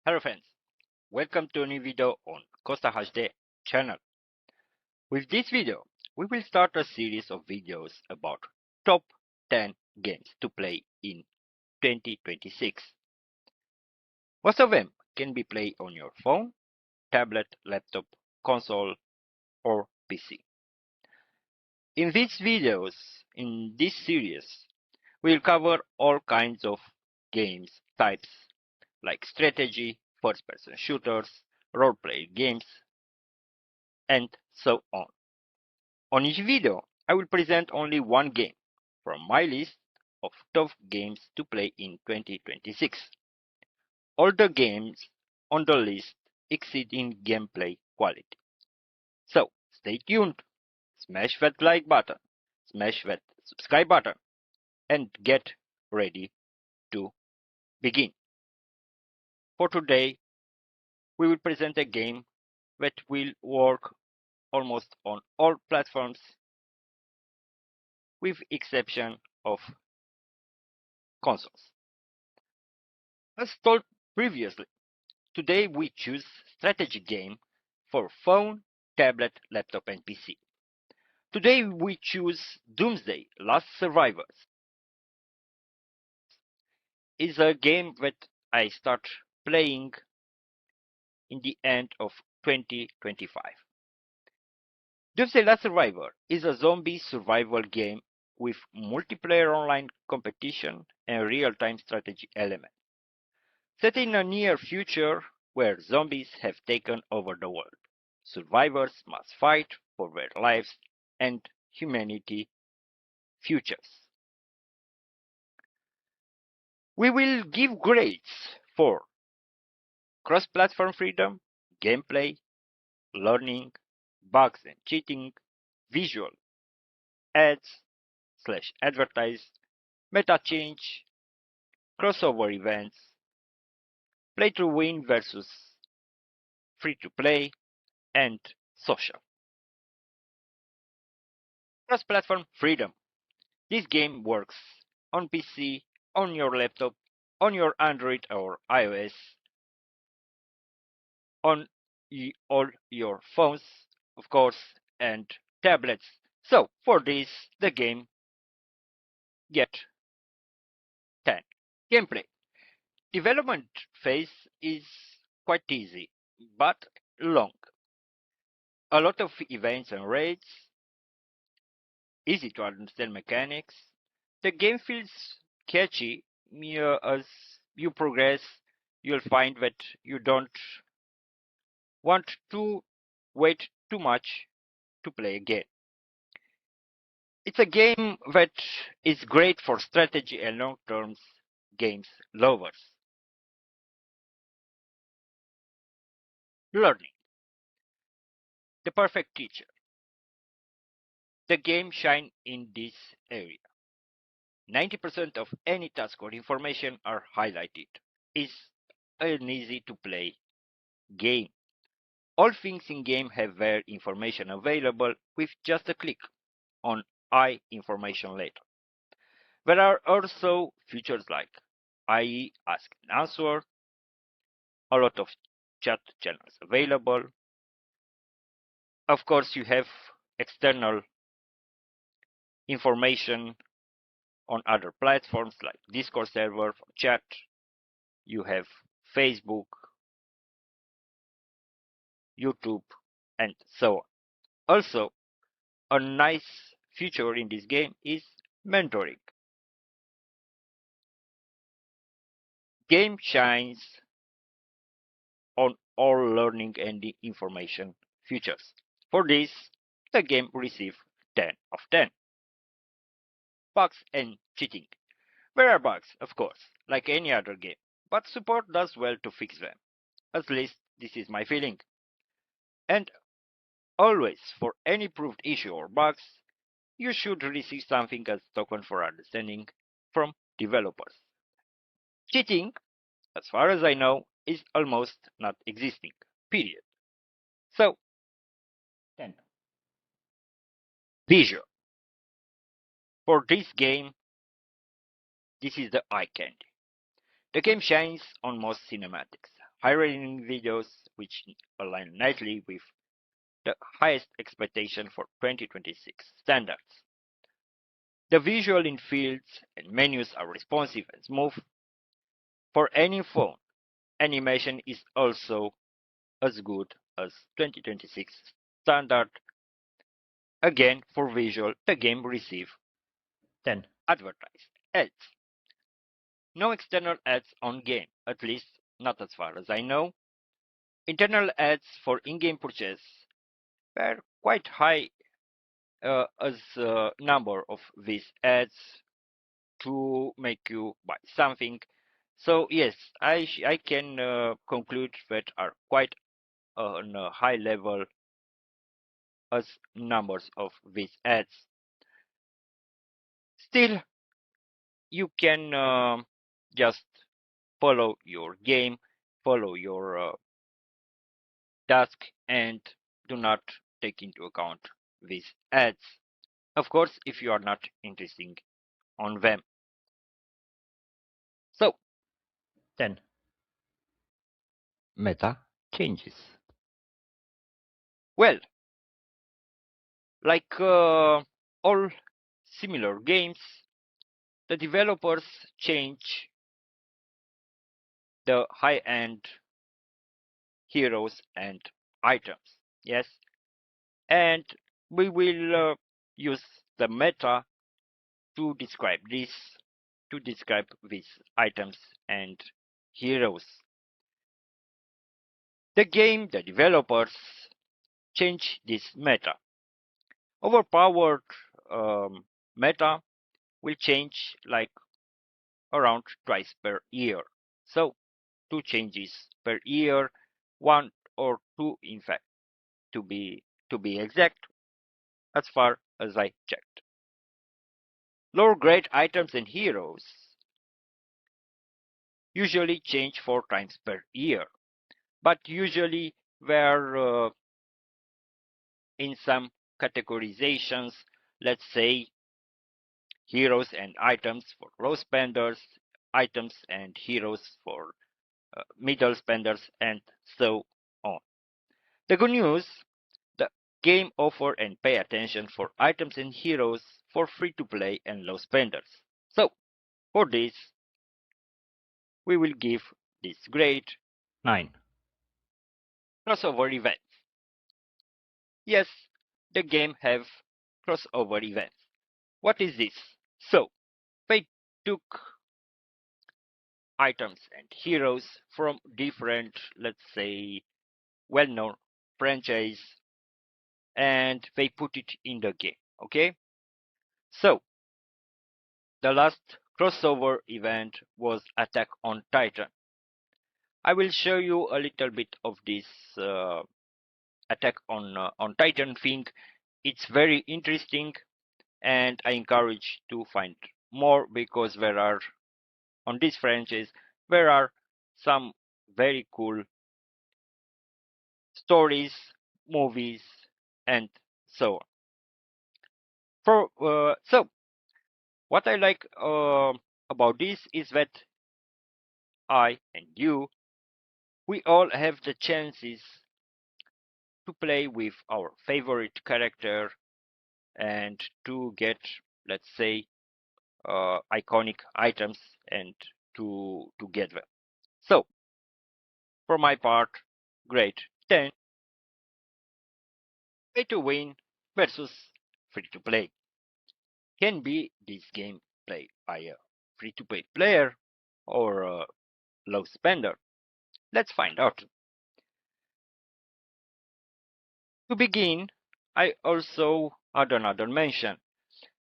Hello friends, welcome to a new video on Costa HD channel. With this video, we will start a series of videos about top 10 games to play in 2026. Most of them can be played on your phone, tablet, laptop, console, or PC. In these videos, in this series, we'll cover all kinds of games types like strategy, first-person shooters, role-playing games, and so on. On each video, I will present only one game from my list of top games to play in 2026. All the games on the list exceed in gameplay quality. So, stay tuned, smash that like button, smash that subscribe button, and get ready to begin. For today, we will present a game that will work almost on all platforms with exception of consoles. As told previously, today we choose strategy game for phone, tablet, laptop and PC. Today we choose Doomsday Last Survivors. It's a game that I start playing in the end of 2025. Doomsday Last Survivor is a zombie survival game with multiplayer online competition and real-time strategy elements. Set in a near future where zombies have taken over the world, survivors must fight for their lives and humanity futures. We will give grades for cross-platform freedom, gameplay, learning, bugs and cheating, visual, ads/advertise, meta change, crossover events, play to win versus free to play, and social. Cross-platform freedom. This game works on PC, on your laptop, on your Android or iOS, on all your phones, of course, and tablets. So for this, the game get 10. Gameplay. Development phase is quite easy, but long. A lot of events and raids, easy to understand mechanics. The game feels catchy as you progress. You'll find that you don't want to wait too much to play again. It's a game that is great for strategy and long-term games lovers. Learning. The perfect teacher. The game shines in this area. 90% of any task or information are highlighted. It's an easy to play game. All things in game have their information available with just a click on I information later. There are also features like IE ask and answer, a lot of chat channels available. Of course, you have external information on other platforms like Discord server for chat. You have Facebook, YouTube, and so on. Also, a nice feature in this game is mentoring. Game shines on all learning and information features. For this, the game received 10 of 10. Bugs and cheating. There are bugs, of course, like any other game, but support does well to fix them. At least this is my feeling. And always, for any proved issue or bugs, you should receive something as token for understanding from developers. Cheating, as far as I know, is almost not existing, period. So, 10. Visual. For this game, this is the eye candy. The game shines on most cinematics, high-rating videos, which align nicely with the highest expectation for 2026 standards. The visual in fields and menus are responsive and smooth. For any phone, animation is also as good as 2026 standard. Again, for visual, the game received 10 advertised ads. No external ads on game, at least not as far as I know. Internal ads for in-game purchase were quite high as number of these ads to make you buy something. So yes, I can conclude that are quite on a high level as numbers of these ads. Still, you can just follow your game, follow your task, and do not take into account these ads. Of course, if you are not interested on them. So, then meta changes. Well, like all similar games, the developers change the high-end heroes and items. Yes, and we will use the meta to describe this, to describe these items and heroes. The developers change this meta. Overpowered meta will change like around twice per year. So 2 changes per year, 1 or 2 in fact, to be exact, as far as I checked. Lower grade items and heroes usually change 4 times per year, but usually were in some categorizations, let's say heroes and items for low spenders, items and heroes for middle spenders, and so on. The good news, the game offer and pay attention for items and heroes for free to play and low spenders. So for this, we will give this grade 9. Crossover events. Yes, the game have crossover events. What is this? So they took items and heroes from different, let's say, well-known franchise, and they put it in the game. Okay, so the last crossover event was Attack on Titan. I will show you a little bit of this Attack on Titan thing. It's very interesting, and I encourage to find more, because there are on this franchise there are some very cool stories, movies, and so on. So what I like about this is that I and you, we all have the chances to play with our favorite character and to get, let's say, iconic items and to get them. So for my part, grade 10. Pay to win versus free to play. Can be this game played by a free to play player or a low spender? Let's find out. To begin, I also had another mention,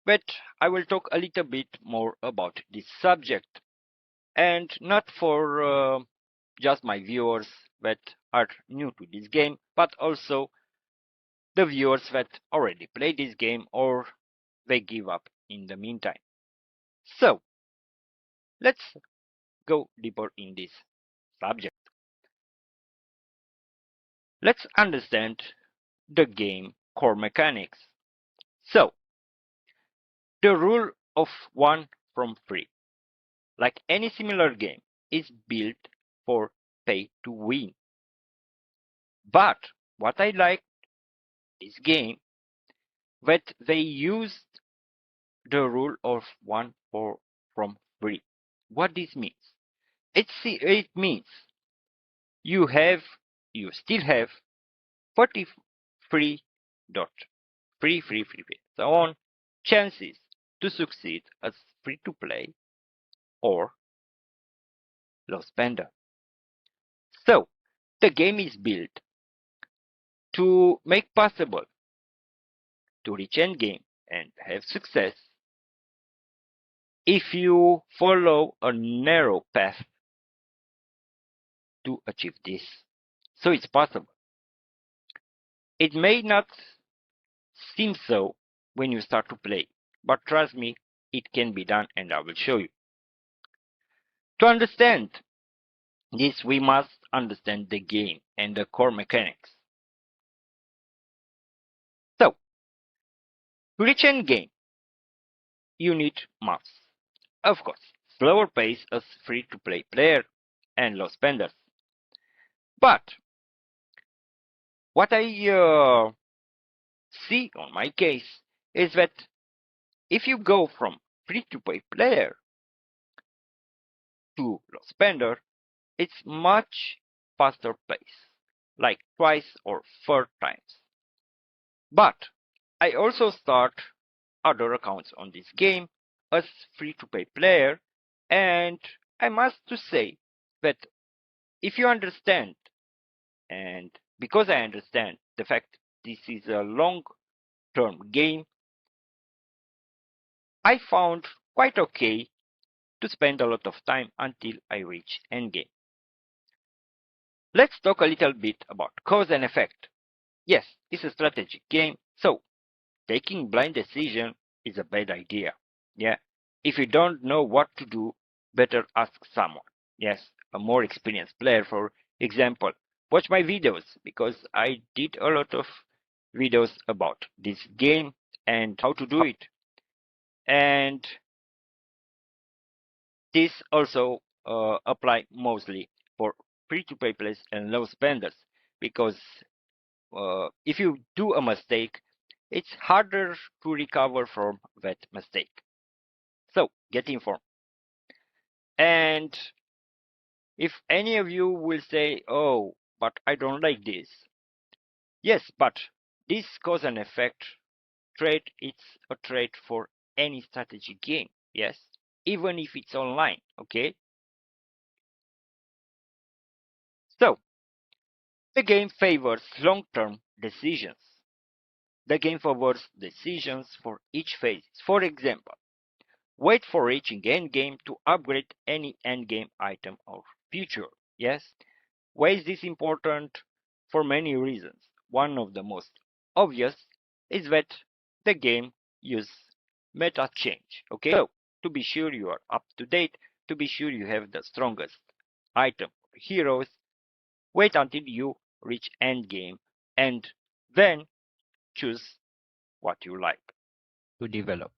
but I will talk a little bit more about this subject, and not for just my viewers that are new to this game, but also the viewers that already played this game or they give up in the meantime. So, let's go deeper in this subject. Let's understand the game core mechanics. So, the rule of 1 from 3, like any similar game, is built for pay to win. But what I like this game that they used the rule of one from free. What this means? It means you have you still have 43 dot so on chances to succeed as free to play or low spender. So the game is built to make possible to reach end game and have success if you follow a narrow path to achieve this. So it's possible. It may not seem so when you start to play, but trust me, it can be done and I will show you. To understand this, we must understand the game and the core mechanics. So, to reach end game, you need maps. Of course, slower pace as free-to-play player and low spenders. But what I see on my case is that if you go from free-to-play player to low spender, it's much faster pace, like twice or 4 times. But I also start other accounts on this game as free-to-play player, and I must to say that if you understand, and because I understand the fact this is a long-term game, I found quite okay to spend a lot of time until I reach endgame. Let's talk a little bit about cause and effect. Yes, it's a strategic game, so taking blind decision is a bad idea. Yeah, if you don't know what to do, better ask someone. Yes, a more experienced player, for example. Watch my videos because I did a lot of videos about this game and how to do it. And this also apply mostly for free-to-play players and low spenders because if you do a mistake, it's harder to recover from that mistake. So get informed. And if any of you will say, oh, but I don't like this. Yes, but this cause and effect trait, it's a trait for any strategy game. Yes, even if it's online. Okay. So the game favors long-term decisions. The game favors decisions for each phase. For example, wait for reaching endgame to upgrade any endgame item or feature. Yes? Why is this important? For many reasons. One of the most obvious is that the game uses meta change. Okay? So, to be sure you are up to date, to be sure you have the strongest item or heroes, wait until you reach endgame and then choose what you like to develop.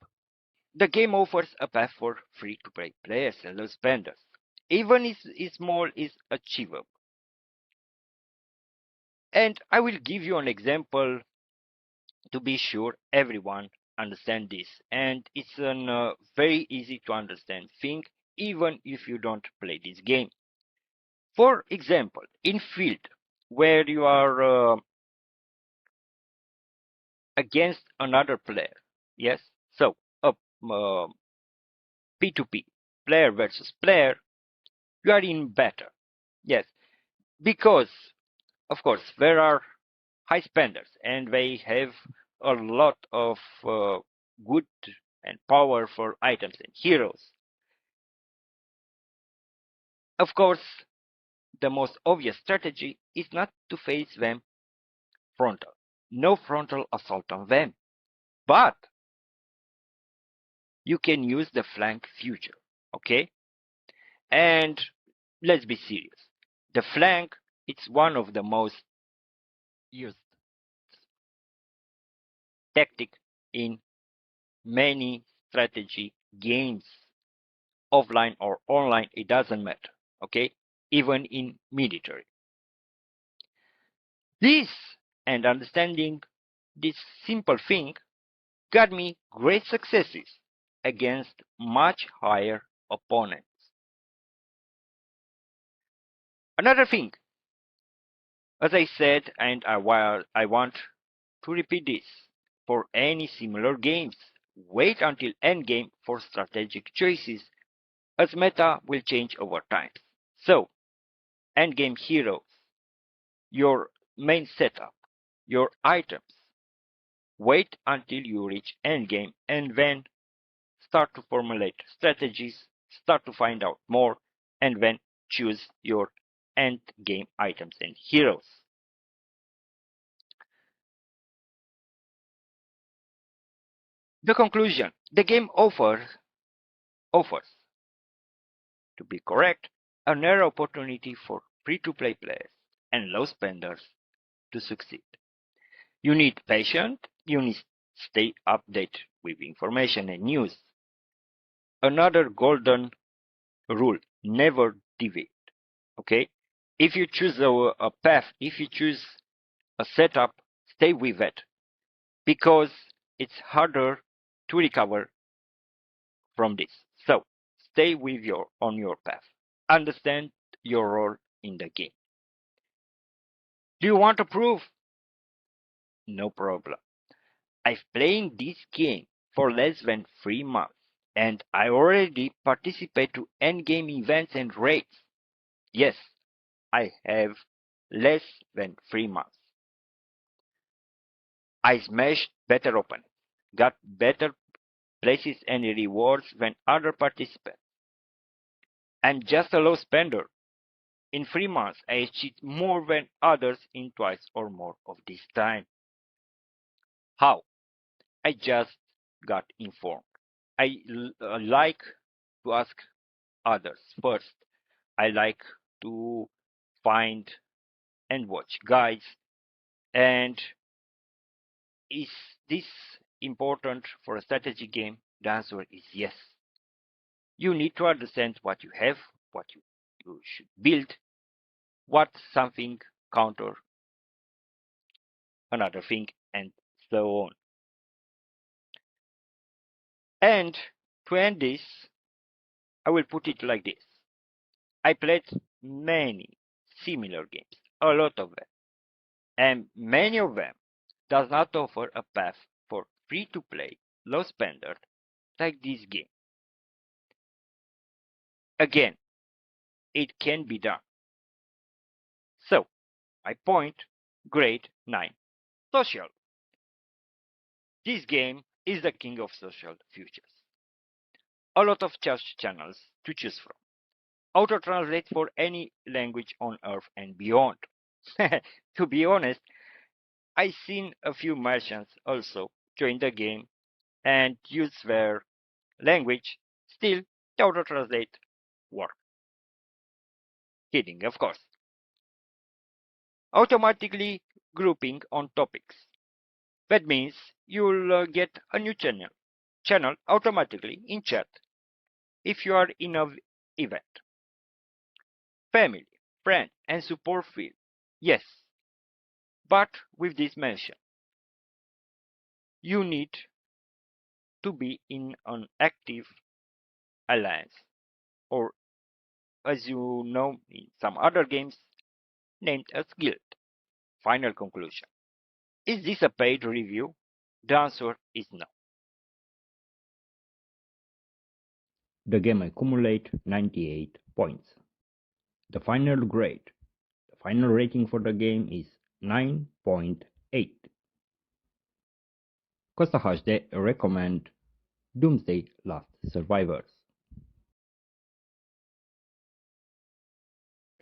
The game offers a path for free-to-play players and low spenders. Even if small is achievable. And I will give you an example to be sure everyone understand this. And it's a very easy to understand thing, even if you don't play this game. For example, in field, where you are against another player, yes? So, a P2P, player versus player, you are in better. Yes, because, of course, there are high spenders and they have a lot of good and powerful items and heroes. Of course, the most obvious strategy is not to face them frontal. No frontal assault on them. But you can use the flank feature, okay? And let's be serious. The flank, it's one of the most used tactic in many strategy games, offline or online, it doesn't matter, okay? even in military. This and understanding this simple thing got me great successes against much higher opponents. Another thing, as I said, and I want to repeat this, for any similar games, wait until endgame for strategic choices, as meta will change over time. So, endgame heroes, your main setup, your items. Wait until you reach endgame and then start to formulate strategies, start to find out more, and then choose your endgame items and heroes. The conclusion, the game offers, to be correct, a rare opportunity for free-to-play players and low spenders to succeed. You need patience, you need stay updated with information and news. Another golden rule, never deviate. Okay? If you choose a path, if you choose a setup, stay with it because it's harder to recover from this. So stay with on your path. Understand your role in the game. Do you want to prove? No problem. I've played this game for less than 3 months and I already participate to endgame events and raids. Yes, I have less than 3 months. I smashed better opponents, got better places and rewards than other participants. I'm just a low spender. In 3 months, I achieved more than others in twice or more of this time. How? I just got informed. I like to ask others first. I like to find and watch guides. And is this important for a strategy game? The answer is yes. You need to understand what you have, what you should build, what something counter another thing, and so on. And to end this, I will put it like this. I played many similar games, a lot of them, and many of them does not offer a path for free-to-play, low spender like this game. Again, it can be done. So, my point, grade 9. Social. This game is the king of social features. A lot of chat channels to choose from. Auto-translate for any language on Earth and beyond. To be honest, I've seen a few merchants also join the game and use their language. Still, the auto-translate work. Kidding, of course. Automatically grouping on topics. That means you'll get a new channel automatically in chat if you are in an event. Family, friend, and support field. Yes, but with this mention, you need to be in an active alliance, or as you know in some other games, named as guild. Final conclusion. Is this a paid review? The answer is no. The game accumulates 98 points. The final grade, the final rating for the game is 9.8. Costa HD recommend Doomsday Last Survivors.